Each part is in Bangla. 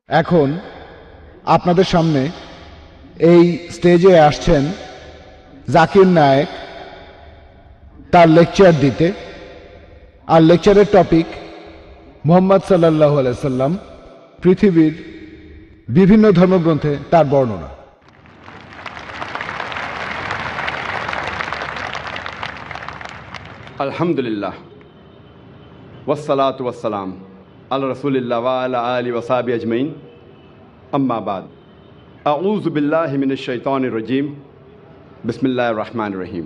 এখন আপনাদের সামনে এই স্টেজে আসছেন জাকির নায়েক তার লেকচার দিতে। আর লেকচারের টপিক মুহাম্মদ সাল্লাল্লাহু আলাইহি সাল্লাম, পৃথিবীর বিভিন্ন ধর্মগ্রন্থে তার বর্ণনা। আলহামদুলিল্লাহ ওয়াসসালাতু ওয়াসসালাম আলা রাসূলিল্লাহ ওয়া আলা আলিহি ওয়া সাহবিহি আজমাইন, আম্মা বাদ। আউযু বিল্লাহি মিনাশ শাইতানির রাজীম, বিসমিল্লাহির রহমানির রহিম।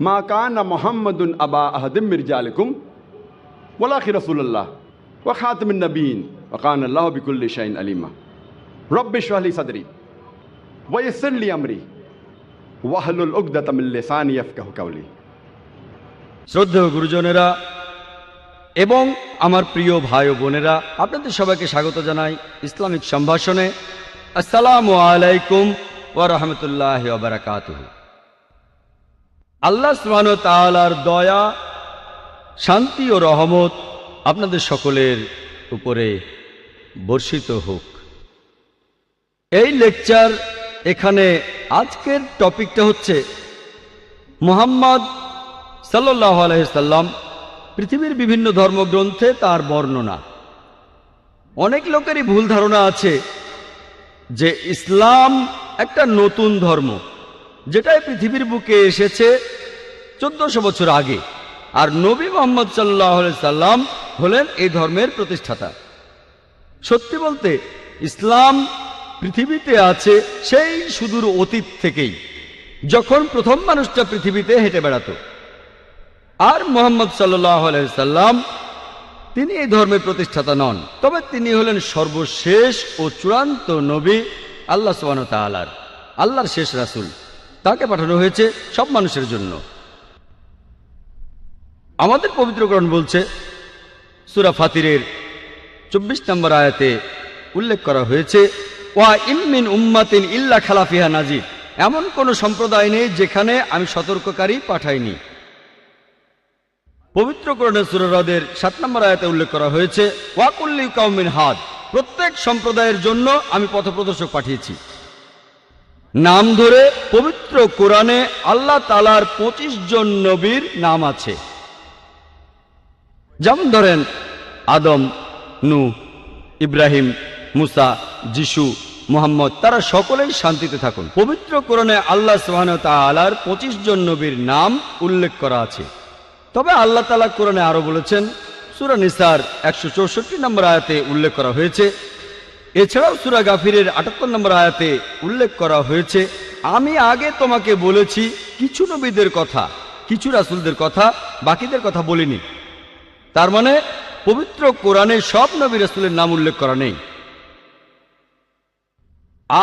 মা কানা মুহাম্মাদুন আবা আহাদিম মির রিজালিকুম ওয়ালাকিন রাসূলুল্লাহ ওয়া খাতামুন নবিয়্যিন ওয়া কানা আল্লাহু বিকুল্লি শাইইন আলিমা। রব্বি ইশরাহ লি সাদরি ওয়া ইয়াসসির লি আমরি ওয়াহলুল উকদাতাম মিন লিসানি ইয়াফকাহু কাওলি। শ্রদ্ধেয় গুরুজনেরা এবং আমার প্রিয় ভাই ও বোনেরা, আপনাদের সবাইকে স্বাগত জানাই ইসলামিক সম্ভাষণে। আসসালামু আলাইকুম ওয়া রাহমাতুল্লাহি ওয়া বারাকাতুহু। আল্লাহ সুবহানাহু ওয়া তাআলার দয়া, শান্তি ও রহমত আপনাদের সকলের উপরে বর্ষিত হোক। এই লেকচার এখানে আজকের টপিকটা হচ্ছে মুহাম্মদ সাল্লাল্লাহু আলাইহি সাল্লাম, পৃথিবীর বিভিন্ন ধর্মগ্রন্থে তার বর্ণনা। অনেক লোকেরই ভুল ধারণা আছে যে ইসলাম একটা নতুন ধর্ম, যেটাই পৃথিবীর বুকে এসেছে 1400 বছর আগে, আর নবী মুহাম্মদ সাল্লাল্লাহু আলাইহি সাল্লাম হলেন এই ধর্মের প্রতিষ্ঠাতা। সত্যি বলতে ইসলাম পৃথিবীতে আছে সেই সুদূর অতীত থেকেই, যখন প্রথম মানুষটা পৃথিবীতে হেঁটে বেড়াতো। আর মুহাম্মদ সাল্লাল্লাহু আলাইহি সাল্লাম তিনি এই ধর্মের প্রতিষ্ঠাতা নন, তবে তিনি হলেন সর্বশেষ ও চূড়ান্ত নবী, আল্লাহ সুবহানাহু ওয়া তাআলার আল্লাহর শেষ রাসূল। তাকে পাঠানো হয়েছে সব মানুষের জন্য। আমাদের পবিত্র কোরআন বলছে, সূরা ফাতিরের 24 নম্বর আয়াতে উল্লেখ করা হয়েছে, ওয়া ইন মিন উম্মাতিন ইল্লা খালা ফিহা নাযীর। এমন কোন সম্প্রদায় নেই যেখানে আমি সতর্ককারী পাঠাইনি। পবিত্র কোরআনের সূরা রাদের 7 নম্বর আয়াতে উল্লেখ করা হয়েছে, ওয়া কুল্লি কাওমিন হাদ। প্রত্যেক সম্প্রদায়ের জন্য আমি পথপ্রদর্শক পাঠিয়েছি। নাম ধরে পবিত্র কোরআনে আল্লাহ তাআলার 25 জন নবীর নাম আছে। যেমন ধরেন আদম, নূহ, ইব্রাহিম, মুসা, যিশু, মুহাম্মদ, তারা সকলেই শান্তিতে থাকুন। পবিত্র কোরআনে আল্লাহ সুবহানাহু ওয়া তাআলার 25 জন নবীর নাম উল্লেখ করা আছে। তবে আল্লাহ তাআলা কোরআনে আরো বলেছেন, সূরা নিসার 164 নম্বর আয়াতে উল্লেখ করা হয়েছে। এছাড়াও সূরা গাফিরের 78 নম্বর আয়াতে উল্লেখ করা হয়েছে, আমি আগে তোমাকে বলেছি কিছু নবীদের কথা, কিছু রাসূলদের কথা, বাকিদের কথা বলিনি। তার মানে পবিত্র কোরআনে সব নবী রাসূলের নাম উল্লেখ করা নেই।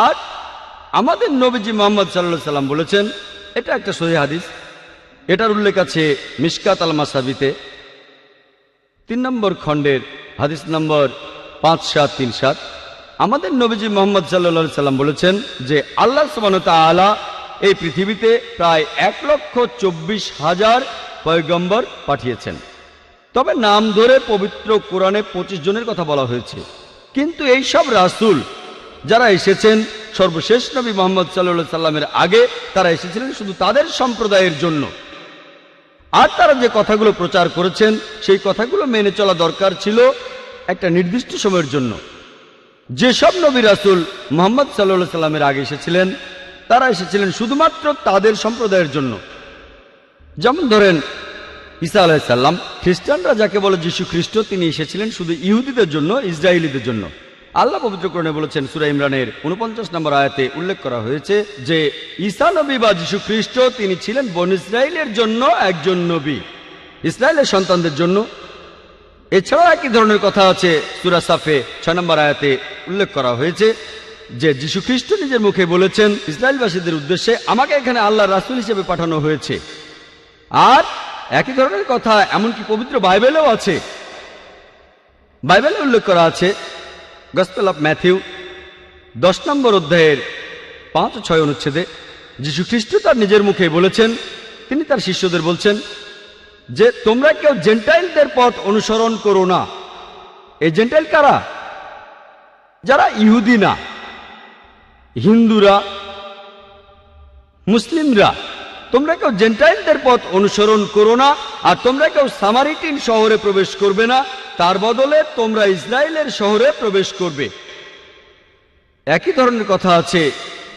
আর আমাদের নবীজি মুহাম্মদ সাল্লাল্লাহু আলাইহি সাল্লাম বলেছেন, এটা একটা সহিহ হাদিস, এটার উল্লেখ আছে মিশকাত আল মাসাবিতে 3 নম্বর খণ্ডের হাদিস নম্বর 5737। আমাদের নবীজি মুহাম্মদ সাল্লাল্লাহু আলাইহি সাল্লাম বলেছেন যে আল্লাহ সুবহানাহু ওয়া তাআলা এই পৃথিবীতে প্রায় 1,24,000 পয়গম্বর পাঠিয়েছেন। তবে নাম ধরে পবিত্র কোরআনে 25 জনের কথা বলা হয়েছে। কিন্তু এই সব রাসূল যারা এসেছেন সর্বশেষ নবী মুহাম্মদ সাল্লাল্লাহু আলাইহি সাল্লামের আগে, তারা এসেছিলেন শুধু তাদের সম্প্রদায়ের জন্য। আর তারা যে কথাগুলো প্রচার করেছেন সেই কথাগুলো মেনে চলা দরকার ছিল একটা নির্দিষ্ট সময়ের জন্য। যেসব নবী রাসূল মুহাম্মদ সাল্লাল্লাহু আলাইহি সাল্লামের আগে এসেছিলেন, তারা এসেছিলেন শুধুমাত্র তাদের সম্প্রদায়ের জন্য। যেমন ধরেন ঈসা আলাইহিস সালাম, খ্রিস্টানরা যাকে বলে যীশু খ্রিস্ট, তিনি এসেছিলেন শুধু ইহুদিদের জন্য, ইসরায়েলীদের জন্য। আল্লাহ পবিত্র কোরআনে বলেছেন, সূরা ইমরানের 49 নম্বর আয়াতে উল্লেখ করা হয়েছে যে ঈসা নবী বা যীশু খ্রিস্ট তিনি ছিলেন বনী ইসরায়েলের জন্য একজন নবী, ইসরায়েলের সন্তানদের জন্য। এছাড়াও একই ধরনের কথা আছে সূরা সাফে 6 নম্বর আয়াতে উল্লেখ করা হয়েছে যে যীশু খ্রিস্ট নিজের মুখে বলেছেন ইসরায়েলবাসীদের উদ্দেশ্যে, আমাকে এখানে আল্লাহর রাসূল হিসেবে পাঠানো হয়েছে। আর একই ধরনের কথা এমনকি পবিত্র বাইবেলেও আছে। বাইবেলে উল্লেখ করা আছে গসপেল অফ ম্যাথিউ 10 নম্বর অধ্যায়ের 5 ও 6 অনুচ্ছেদে যীশু খ্রিস্ট তার নিজের মুখে বলেছেন, তিনি তার শিষ্যদের বলছেন যে তোমরা কেউ জেন্টাইলদের পথ অনুসরণ করো না। এই জেন্টাইল কারা? যারা ইহুদি না, হিন্দুরা, মুসলিমরা, তোমরা কেউ জেন্টাইলদের পথ অনুসরণ করো না, আর তোমরা কেউ সামারিটিন শহরে প্রবেশ করবে না, তার বদলে তোমরা ইসরায়েলের শহরে প্রবেশ করবে। একই ধরনের কথা আছে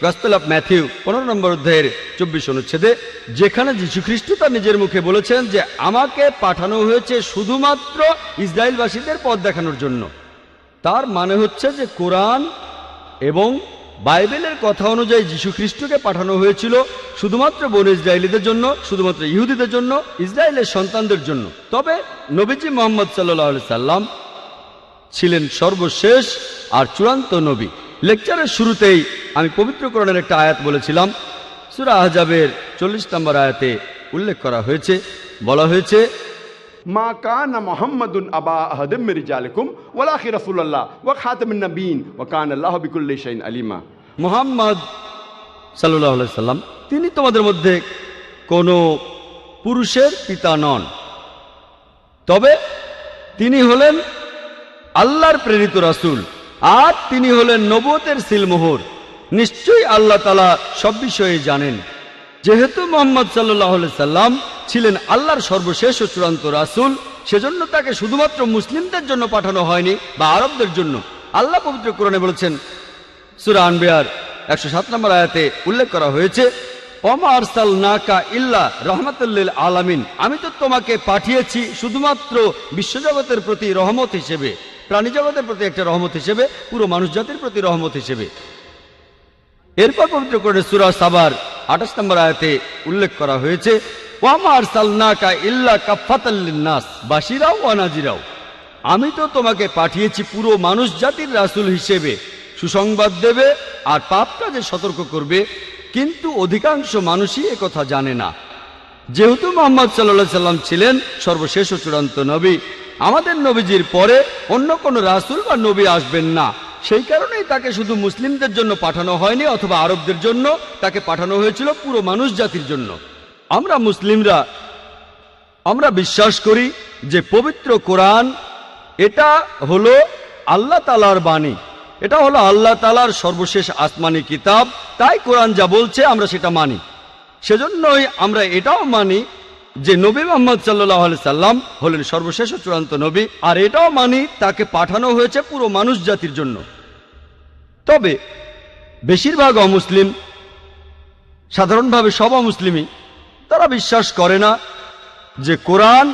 গসপেল অফ ম্যাথিউ 15 নম্বর অধ্যায়ের 24 অনুচ্ছেদে, যেখানে যীশুখ্রিস্ট তার নিজের মুখে বলেছেন যে আমাকে পাঠানো হয়েছে শুধুমাত্র ইসরায়েলবাসীদের পথ দেখানোর জন্য। তার মানে হচ্ছে যে কোরআন এবং বাইবেলের কথা অনুযায়ী যীশুখ্রিস্টকে পাঠানো হয়েছিল শুধুমাত্র বনী ইসরায়েলীদের জন্য, শুধুমাত্র ইহুদিদের জন্য, ইসরায়েলের সন্তানদের জন্য। তবে নবীজি মুহাম্মদ সাল্লাল্লাহু আলাইহি সাল্লাম ছিলেন সর্বশেষ আর চূড়ান্ত নবী। লেকচারের শুরুতেই আমি পবিত্র কোরআনের একটা আয়াত বলেছিলাম। সূরা আহজাবের 40 নম্বর আয়াতে উল্লেখ করা হয়েছে, বলা হয়েছে, মা কানা মুহাম্মাদুন আবা আহাদিম মির রিজালিকুম ওয়ালাকি রাসূলুল্লাহ ওয়া খাতামুন নবিয়্যিন ওয়া কানা আল্লাহু বিকুল্লি শাইইন আলিমা। মুহাম্মদ সাল্লাল্লাহু আলাইহি সাল্লাম তিনি তোমাদের মধ্যে কোনো পুরুষের পিতা নন, তবে তিনি হলেন আল্লাহর প্রেরিত রাসূল, আর তিনি হলেন নবুয়তের সিলমোহর। নিশ্চয়ই আল্লাহ তাআলা সব বিষয়ে জানেন। যেহেতু মুহাম্মদ সাল্লাল্লাহু আলাইহি সাল্লাম ছিলেন আল্লাহর সর্বশেষ ও চূড়ান্ত রাসূল, সেজন্য তাকে শুধুমাত্র মুসলিমদের জন্য পাঠানো হয়নি বা আরবদের জন্য। আল্লাহ পবিত্র কোরআনে বলেছেন, সূরা আনবিয়ার 107 নম্বর আয়াতে উল্লেখ করা হয়েছে, ওমা আরসালনাকা ইল্লা রাহমাতাল লিল আলামিন, আমি তো তোমাকে পাঠিয়েছি শুধুমাত্র বিশ্বজগতের প্রতি রহমত হিসেবে, প্রাণী জগতের প্রতি একটা রহমত হিসেবে, পুরো মানুষ জাতির প্রতি রহমত হিসেবে। এরপর পবিত্র কোরআনে সূরা সাবার 28 নম্বর আয়াতে উল্লেখ করা হয়েছে, ওয়ামা আরসালনাকা ইল্লা কাফাতাল লিন্নাস বাশিরা ওয়া নাযিরা, আমি তো তোমাকে পাঠিয়েছি পুরো মানুষ জাতির রাসূল হিসেবে, সুসংবাদ দেবে আর পাপ কাজে সতর্ক করবে। কিন্তু অধিকাংশ মানুষই একথা জানে না। যেহেতু মুহাম্মদ সাল্লাল্লাহু আলাইহি সাল্লাম ছিলেন সর্বশেষ ও চূড়ান্ত নবী, আমাদের নবীজির পরে অন্য কোনো রাসূল বা নবী আসবেন না। সেই কারণেই তাকে শুধু মুসলিমদের জন্য পাঠানো হয়নি অথবা আরবদের জন্য, তাকে পাঠানো হয়েছিল পুরো মানুষ জাতির জন্য। আমরা মুসলিমরা আমরা বিশ্বাস করি যে পবিত্র কোরআন এটা হলো আল্লাহ তাআলার বাণী, এটা হলো আল্লাহ তাআলার সর্বশেষ আসমানি কিতাব। তাই কোরআন যা বলছে আমরা সেটা মানি। সেজন্যই আমরা এটাও মানি যে নবী মুহাম্মদ সাল্লাল্লাহু আলাইহি সাল্লাম হলেন সর্বশেষ ও চূড়ান্ত নবী, আর এটাও মানি তাকে পাঠানো হয়েছে পুরো মানুষ জাতির জন্য। তবে বেশিরভাগ অমুসলিম, সাধারণভাবে সব অমুসলিমই, তারা বিশ্বাস করে না যে কোরআন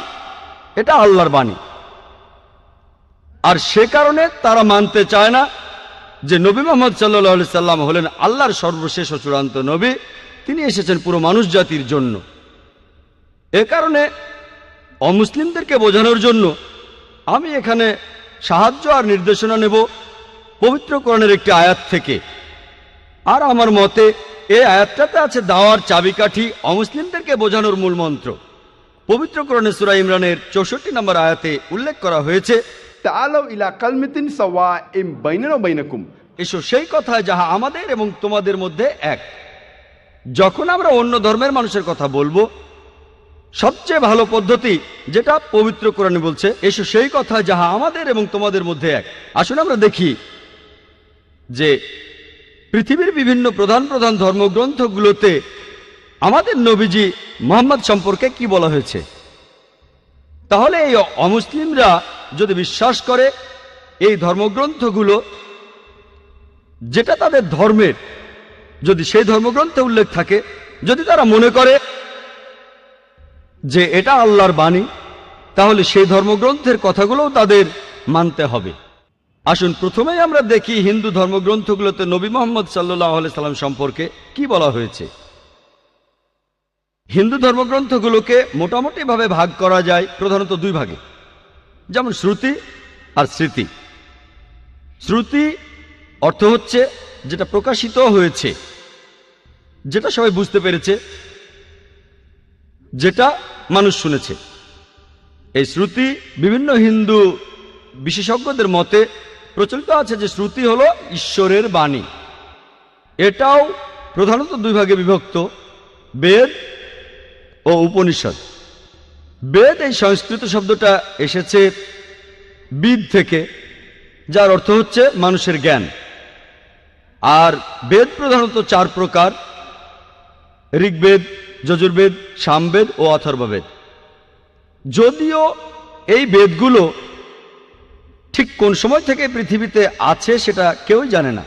এটা আল্লাহর বাণী, আর সে কারণে তারা মানতে চায় না যে নবী মুহাম্মদ সাল্লাল্লাহু আলাইহি সাল্লাম হলেন আল্লাহর সর্বশেষ ও চূড়ান্ত নবী, তিনি এসেছেন পুরো মানুষ জাতির জন্য। এ কারণে অমুসলিমদেরকে বোঝানোর জন্য আমি এখানে সাহায্য আর নির্দেশনা নেব পবিত্র কোরআনের একটি আয়াত থেকে। আর আমার মতে এই আয়াতটাতে আছে দাওয়ার চাবিকাঠি, অমুসলিমদেরকে বোঝানোর মূল মন্ত্র। পবিত্র কোরআনে সূরা ইমরানের 64 নম্বর আয়াতে উল্লেখ করা হয়েছে, তাআলাউ ইলা কালমাতিন সাওয়াইম বাইনানা ওয়া বাইনাকুম, এসো সেই কথা যাহা আমাদের এবং তোমাদের মধ্যে এক। যখন আমরা অন্য ধর্মের মানুষের কথা বলবো, সবচেয়ে ভালো পদ্ধতি যেটা পবিত্র কোরআনে বলছে, এসো সেই কথা যাহা আমাদের এবং তোমাদের মধ্যে এক। আসুন আমরা দেখি যে পৃথিবীর বিভিন্ন প্রধান প্রধান ধর্মগ্রন্থগুলোতে আমাদের নবীজি মুহাম্মদ সম্পর্কে কি বলা হয়েছে। তাহলে এই অমুসলিমরা যদি বিশ্বাস করে এই ধর্মগ্রন্থগুলো যেটা তাদের ধর্মের, যদি সেই ধর্মগ্রন্থে উল্লেখ থাকে, যদি তারা মনে করে যে এটা আল্লাহর বাণী, তাহলে সেই ধর্মগ্রন্থের কথাগুলোও তাদের মানতে হবে। আসুন প্রথমেই আমরা দেখি হিন্দু ধর্মগ্রন্থগুলোতে নবী মুহাম্মদ সাল্লাল্লাহু আলাইহি সাল্লাম সম্পর্কে কি বলা হয়েছে। হিন্দু ধর্মগ্রন্থগুলোকে মোটামুটিভাবে ভাগ করা যায় প্রধানত দুই ভাগে, যেমন শ্রুতি আর স্মৃতি। শ্রুতি অর্থ হচ্ছে যেটা প্রকাশিত হয়েছে, যেটা সবাই বুঝতে পেরেছে, যেটা মানুষ শুনেছে। এই শ্রুতি বিভিন্ন হিন্দু বিশেষজ্ঞদের মতে প্রচলিত আছে যে শ্রুতি হলো ঈশ্বরের বাণী। এটাও প্রধানত দুই ভাগে বিভক্ত, বেদ ও উপনিষদ। বেদ এই সংস্কৃত শব্দটা এসেছে বিদ থেকে, যার অর্থ হচ্ছে মানুষের জ্ঞান। আর বেদ প্রধানত 4 প্রকার: ঋগ্বেদ, যজুর্বেদ, সামবেদ ও অথর্ববেদ। যদিও এই বেদগুলো ঠিক কোন সময় থেকে পৃথিবীতে আছে সেটা কেউই জানে না,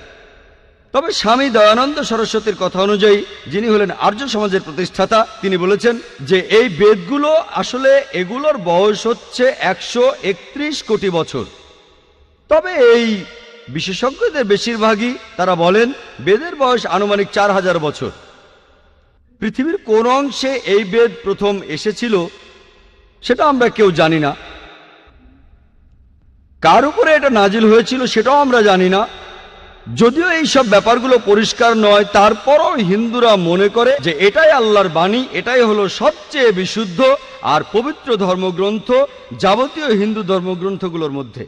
তবে স্বামী দয়ানন্দ সরস্বতীর কথা অনুযায়ী, যিনি হলেন আর্য সমাজের প্রতিষ্ঠাতা, তিনি বলেছেন যে এই বেদগুলো আসলে এগুলোর বয়স হচ্ছে 131 কোটি বছর। তবে এই বিশেষজ্ঞদের বেশিরভাগই তারা বলেন বেদের বয়স আনুমানিক 4000 বছর। পৃথিবীর কোন অংশে এই বেদ প্রথম এসেছিল সেটা আমরা কেউ জানি না, কার উপরে এটা নাজিল হয়েছিল সেটাও আমরা জানি না। যদিও এই সব ব্যাপারগুলো পরিষ্কার নয়, তারপরও হিন্দুরা মনে করে যে এটাই আল্লাহর বাণী, এটাই হলো সবচেয়ে বিশুদ্ধ আর পবিত্র ধর্মগ্রন্থ যাবতীয় হিন্দু ধর্মগ্রন্থগুলোর মধ্যে।